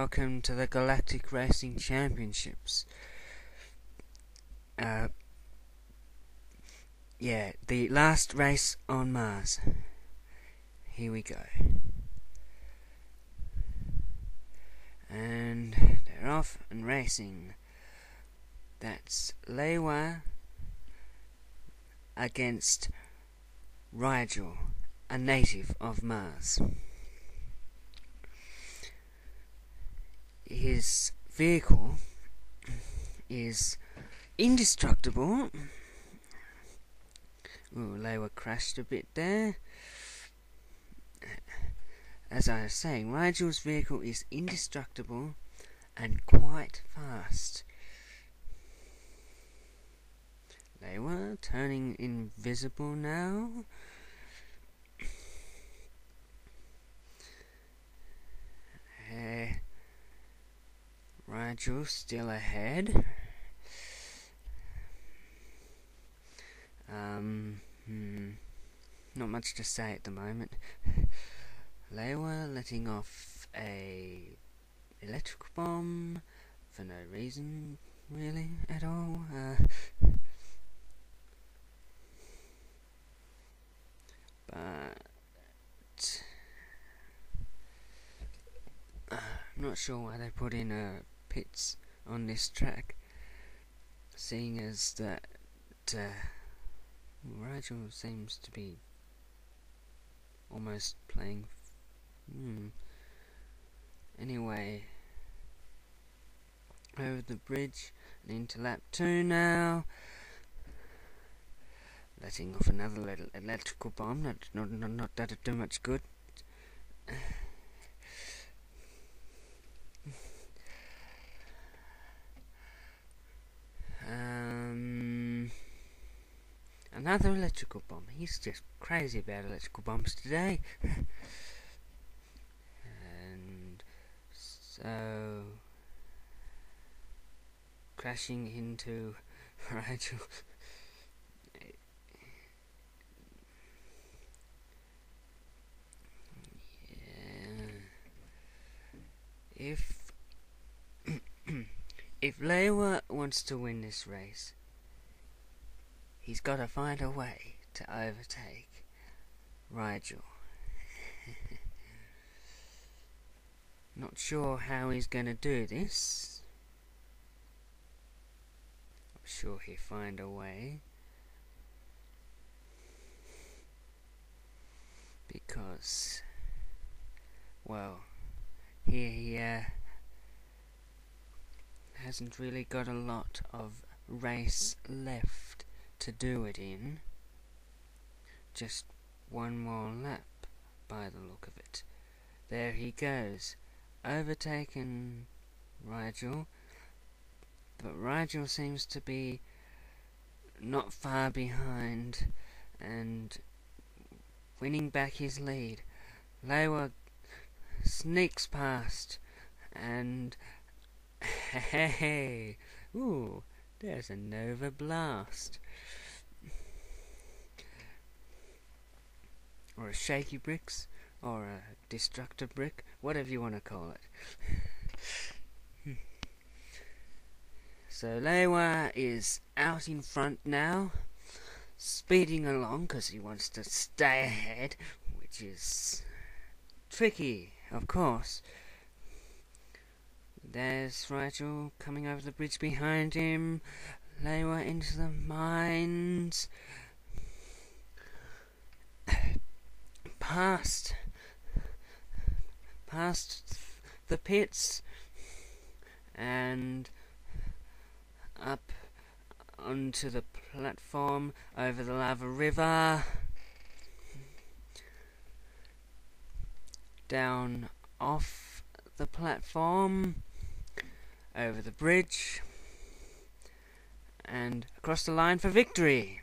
welcome to the Galactic Racing Championships. The last race on Mars. Here we go. And they're off and racing. That's Lewa against Rigel, a native of Mars. His vehicle is indestructible. Ooh, Lewa crashed a bit there. As I was saying, Rigel's vehicle is indestructible and quite fast. Lewa turning invisible now. Rigel still ahead. Not much to say at the moment. Lewa letting off a electrical bomb for no reason really at all. But I'm not sure why they put in pits on this track, seeing as that Rigel seems to be almost playing. Anyway, over the bridge and into lap 2 now. Letting off another little electrical bomb. Not that it do much good. Another electrical bomb. He's just crazy about electrical bombs today. And so crashing into Rigel. If Lewa wants to win this race, he's got to find a way to overtake Rigel. Not sure how he's going to do this. I'm sure he'll find a way. Because, well, he hasn't really got a lot of race left to do it in. Just one more lap by the look of it. There he goes, overtaken Rigel, but Rigel seems to be not far behind and winning back his lead. Lewa sneaks past and hey, ooh, there's a Nova Blast. Or a shaky bricks, or a destructor brick, whatever you want to call it. So Lewa is out in front now, speeding along because he wants to stay ahead, which is tricky, of course. There's Rigel coming over the bridge behind him. Lewa into the mines. Past the pits and up onto the platform over the lava river, down off the platform, over the bridge, and across the line for victory.